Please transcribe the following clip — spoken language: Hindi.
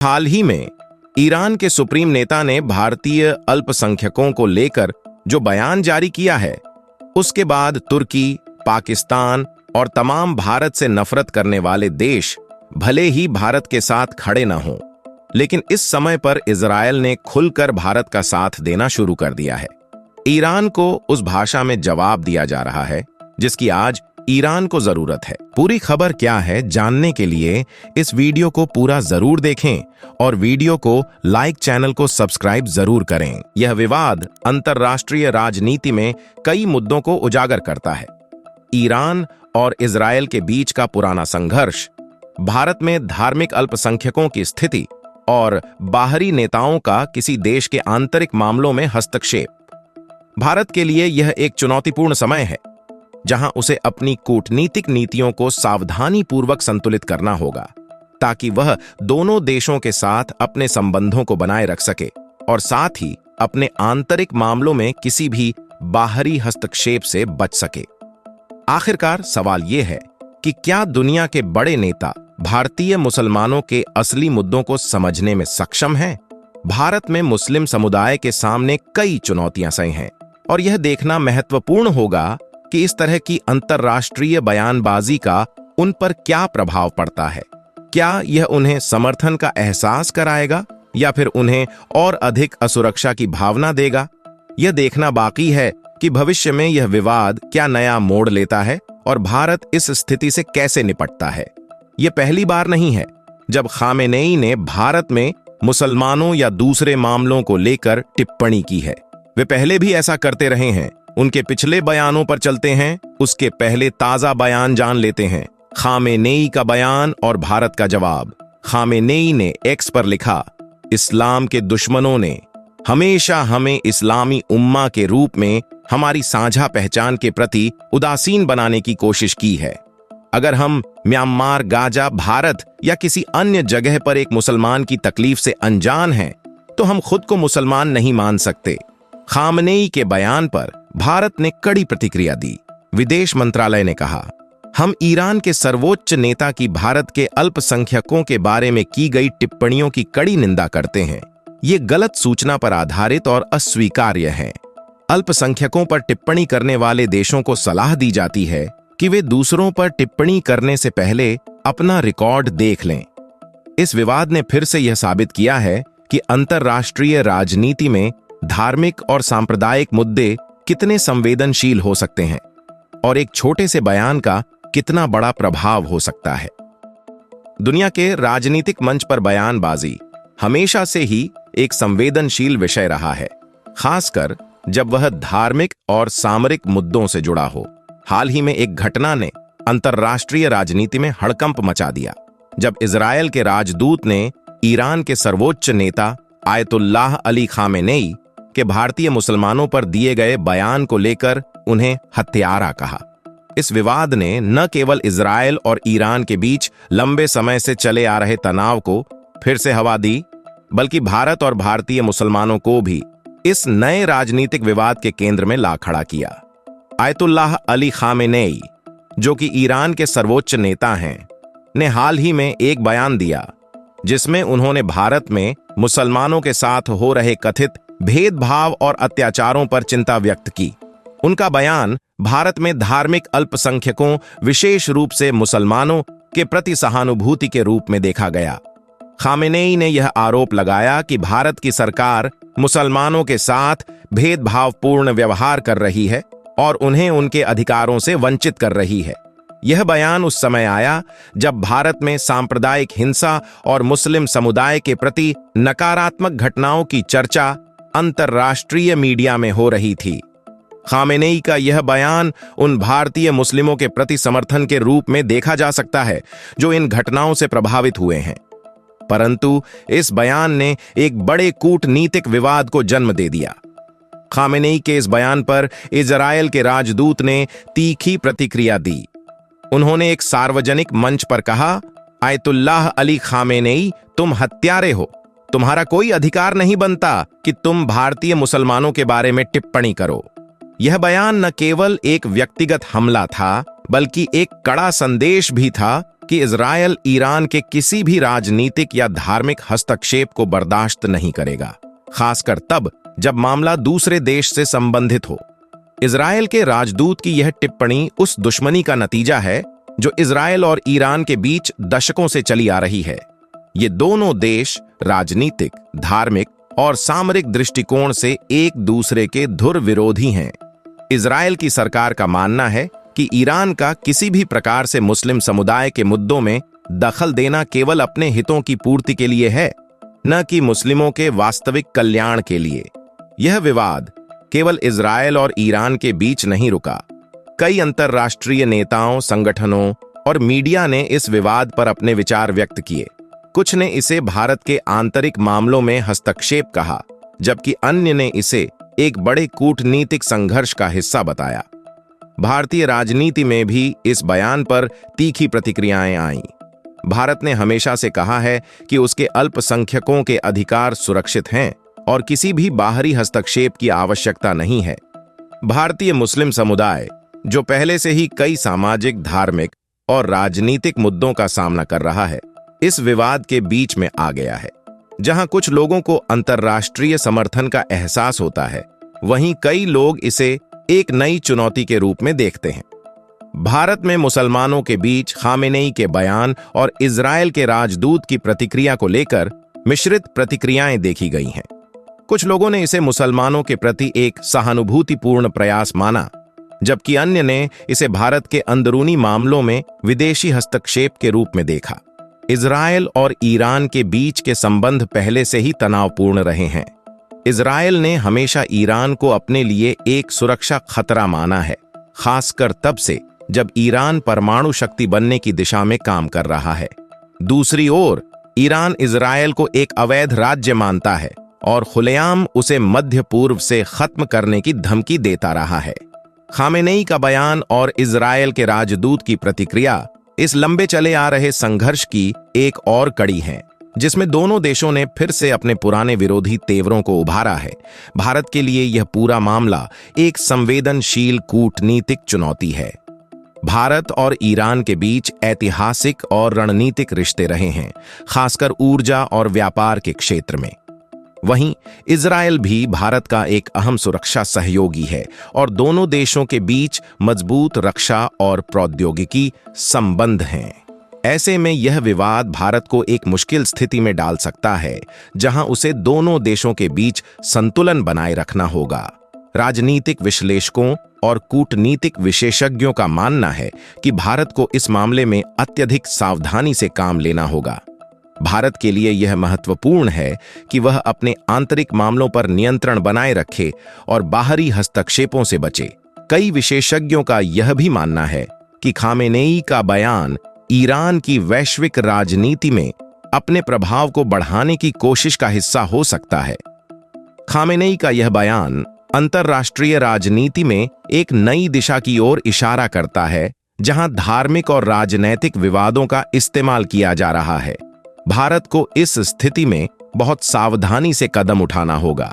हाल ही में ईरान के सुप्रीम नेता ने भारतीय अल्पसंख्यकों को लेकर जो बयान जारी किया है, उसके बाद तुर्की, पाकिस्तान और तमाम भारत से नफरत करने वाले देश भले ही भारत के साथ खड़े न हों, लेकिन इस समय पर इजरायल ने खुलकर भारत का साथ देना शुरू कर दिया है। ईरान को उस भाषा में जवाब दिया जा रहा है जिसकी आज ईरान को जरूरत है। पूरी खबर क्या है जानने के लिए इस वीडियो को पूरा जरूर देखें और वीडियो को लाइक, चैनल को सब्सक्राइब जरूर करें। यह विवाद अंतर्राष्ट्रीय राजनीति में कई मुद्दों को उजागर करता है। ईरान और इजरायल के बीच का पुराना संघर्ष, भारत में धार्मिक अल्पसंख्यकों की स्थिति और बाहरी नेताओं का किसी देश के आंतरिक मामलों में हस्तक्षेप। भारत के लिए यह एक चुनौतीपूर्ण समय है जहां उसे अपनी कूटनीतिक नीतियों को सावधानीपूर्वक संतुलित करना होगा ताकि वह दोनों देशों के साथ अपने संबंधों को बनाए रख सके और साथ ही अपने आंतरिक मामलों में किसी भी बाहरी हस्तक्षेप से बच सके। आखिरकार सवाल यह है कि क्या दुनिया के बड़े नेता भारतीय मुसलमानों के असली मुद्दों को समझने में सक्षम हैं? भारत में मुस्लिम समुदाय के सामने कई चुनौतियां सही हैं और यह देखना महत्वपूर्ण होगा कि इस तरह की अंतर्राष्ट्रीय बयानबाजी का उन पर क्या प्रभाव पड़ता है। क्या यह उन्हें समर्थन का एहसास कराएगा या फिर उन्हें और अधिक असुरक्षा की भावना देगा? यह देखना बाकी है कि भविष्य में यह विवाद क्या नया मोड़ लेता है और भारत इस स्थिति से कैसे निपटता है। यह पहली बार नहीं है जब खामेनेई ने भारत में मुसलमानों या दूसरे मामलों को लेकर टिप्पणी की है। वे पहले भी ऐसा करते रहे हैं। उनके पिछले बयानों पर चलते हैं, उसके पहले ताजा बयान जान लेते हैं। खामेनेई का बयान और भारत का जवाब। खामेनेई ने एक्स पर लिखा, इस्लाम के दुश्मनों ने हमेशा हमें इस्लामी उम्मा के रूप में हमारी साझा पहचान के प्रति उदासीन बनाने की कोशिश की है। अगर हम म्यांमार, गाजा, भारत या किसी अन्य जगह पर एक मुसलमान की तकलीफ से अनजान हैं, तो हम खुद को मुसलमान नहीं मान सकते। खामेनेई के बयान पर भारत ने कड़ी प्रतिक्रिया दी। विदेश मंत्रालय ने कहा, हम ईरान के सर्वोच्च नेता की भारत के अल्पसंख्यकों के बारे में की गई टिप्पणियों की कड़ी निंदा करते हैं। ये गलत सूचना पर आधारित और अस्वीकार्य है। अल्पसंख्यकों पर टिप्पणी करने वाले देशों को सलाह दी जाती है कि वे दूसरों पर टिप्पणी करने से पहले अपना रिकॉर्ड देख लें। इस विवाद ने फिर से यह साबित किया है कि अंतर्राष्ट्रीय राजनीति में धार्मिक और सांप्रदायिक मुद्दे कितने संवेदनशील हो सकते हैं और एक छोटे से बयान का कितना बड़ा प्रभाव हो सकता है। दुनिया के राजनीतिक मंच पर बयानबाजी हमेशा से ही एक संवेदनशील विषय रहा है, खासकर जब वह धार्मिक और सामरिक मुद्दों से जुड़ा हो। हाल ही में एक घटना ने अंतर्राष्ट्रीय राजनीति में हड़कंप मचा दिया जब इजरायल के राजदूत ने ईरान के सर्वोच्च नेता आयतुल्लाह अली खामेनेई के भारतीय मुसलमानों पर दिए गए बयान को लेकर उन्हें हत्यारा कहा। इस विवाद ने न केवल इजरायल और ईरान के बीच लंबे समय से चले आ रहे तनाव को फिर से हवा दी, बल्कि भारत और भारतीय मुसलमानों को भी इस नए राजनीतिक विवाद के केंद्र में ला खड़ा किया। आयतुल्लाह अली खामेनेई, जो कि ईरान के सर्वोच्च नेता हैं, ने हाल ही में एक बयान दिया जिसमें उन्होंने भारत में मुसलमानों के साथ हो रहे कथित भेदभाव और अत्याचारों पर चिंता व्यक्त की। उनका बयान भारत में धार्मिक अल्पसंख्यकों, विशेष रूप से मुसलमानों के प्रति सहानुभूति के रूप में देखा गया। खामेनेई ने यह आरोप लगाया कि भारत की सरकार मुसलमानों के साथ भेदभावपूर्ण व्यवहार कर रही है और उन्हें उनके अधिकारों से वंचित कर रही है। यह बयान उस समय आया जब भारत में सांप्रदायिक हिंसा और मुस्लिम समुदाय के प्रति नकारात्मक घटनाओं की चर्चा अंतर्राष्ट्रीय मीडिया में हो रही थी। खामेनेई का यह बयान उन भारतीय मुस्लिमों के प्रति समर्थन के रूप में देखा जा सकता है जो इन घटनाओं से प्रभावित हुए हैं, परंतु इस बयान ने एक बड़े कूटनीतिक विवाद को जन्म दे दिया। खामेनेई के इस बयान पर इजरायल के राजदूत ने तीखी प्रतिक्रिया दी। उन्होंने एक सार्वजनिक मंच पर कहा, आयतुल्लाह अली खामेनेई, तुम हत्यारे हो। तुम्हारा कोई अधिकार नहीं बनता कि तुम भारतीय मुसलमानों के बारे में टिप्पणी करो। यह बयान न केवल एक व्यक्तिगत हमला था, बल्कि एक कड़ा संदेश भी था कि इजरायल ईरान के किसी भी राजनीतिक या धार्मिक हस्तक्षेप को बर्दाश्त नहीं करेगा, खासकर तब जब मामला दूसरे देश से संबंधित हो। इजरायल के राजदूत की यह टिप्पणी उस दुश्मनी का नतीजा है जो इजरायल और ईरान के बीच दशकों से चली आ रही है। ये दोनों देश राजनीतिक, धार्मिक और सामरिक दृष्टिकोण से एक दूसरे के धुर विरोधी हैं। इजरायल की सरकार का मानना है कि ईरान का किसी भी प्रकार से मुस्लिम समुदाय के मुद्दों में दखल देना केवल अपने हितों की पूर्ति के लिए है, न कि मुस्लिमों के वास्तविक कल्याण के लिए। यह विवाद केवल इजरायल और ईरान के बीच नहीं रुका। कई अंतर्राष्ट्रीय नेताओं, संगठनों और मीडिया ने इस विवाद पर अपने विचार व्यक्त किए। कुछ ने इसे भारत के आंतरिक मामलों में हस्तक्षेप कहा, जबकि अन्य ने इसे एक बड़े कूटनीतिक संघर्ष का हिस्सा बताया। भारतीय राजनीति में भी इस बयान पर तीखी प्रतिक्रियाएं आईं। भारत ने हमेशा से कहा है कि उसके अल्पसंख्यकों के अधिकार सुरक्षित हैं और किसी भी बाहरी हस्तक्षेप की आवश्यकता नहीं है। भारतीय मुस्लिम समुदाय, जो पहले से ही कई सामाजिक, धार्मिक और राजनीतिक मुद्दों का सामना कर रहा है, इस विवाद के बीच में आ गया है। जहां कुछ लोगों को अंतर्राष्ट्रीय समर्थन का एहसास होता है, वहीं कई लोग इसे एक नई चुनौती के रूप में देखते हैं। भारत में मुसलमानों के बीच खामेनेई के बयान और इजरायल के राजदूत की प्रतिक्रिया को लेकर मिश्रित प्रतिक्रियाएं देखी गई हैं। कुछ लोगों ने इसे मुसलमानों के प्रति एक सहानुभूतिपूर्ण प्रयास माना, जबकि अन्य ने इसे भारत के अंदरूनी मामलों में विदेशी हस्तक्षेप के रूप में देखा। इजरायल और ईरान के बीच के संबंध पहले से ही तनावपूर्ण रहे हैं। इजरायल ने हमेशा ईरान को अपने लिए एक सुरक्षा खतरा माना है, खासकर तब से जब ईरान परमाणु शक्ति बनने की दिशा में काम कर रहा है। दूसरी ओर ईरान इजरायल को एक अवैध राज्य मानता है और खुलेआम उसे मध्य पूर्व से खत्म करने की धमकी देता रहा है। खामेनेई का बयान और इजरायल के राजदूत की प्रतिक्रिया इस लंबे चले आ रहे संघर्ष की एक और कड़ी है, जिसमें दोनों देशों ने फिर से अपने पुराने विरोधी तेवरों को उभारा है। भारत के लिए यह पूरा मामला एक संवेदनशील कूटनीतिक चुनौती है। भारत और ईरान के बीच ऐतिहासिक और रणनीतिक रिश्ते रहे हैं, खासकर ऊर्जा और व्यापार के क्षेत्र में। वहीं इजरायल भी भारत का एक अहम सुरक्षा सहयोगी है और दोनों देशों के बीच मजबूत रक्षा और प्रौद्योगिकी संबंध हैं। ऐसे में यह विवाद भारत को एक मुश्किल स्थिति में डाल सकता है, जहां उसे दोनों देशों के बीच संतुलन बनाए रखना होगा। राजनीतिक विश्लेषकों और कूटनीतिक विशेषज्ञों का मानना है कि भारत को इस मामले में अत्यधिक सावधानी से काम लेना होगा। भारत के लिए यह महत्वपूर्ण है कि वह अपने आंतरिक मामलों पर नियंत्रण बनाए रखे और बाहरी हस्तक्षेपों से बचे। कई विशेषज्ञों का यह भी मानना है कि खामेनेई का बयान ईरान की वैश्विक राजनीति में अपने प्रभाव को बढ़ाने की कोशिश का हिस्सा हो सकता है। खामेनेई का यह बयान अंतर्राष्ट्रीय राजनीति में एक नई दिशा की ओर इशारा करता है, जहां धार्मिक और राजनैतिक विवादों का इस्तेमाल किया जा रहा है। भारत को इस स्थिति में बहुत सावधानी से कदम उठाना होगा।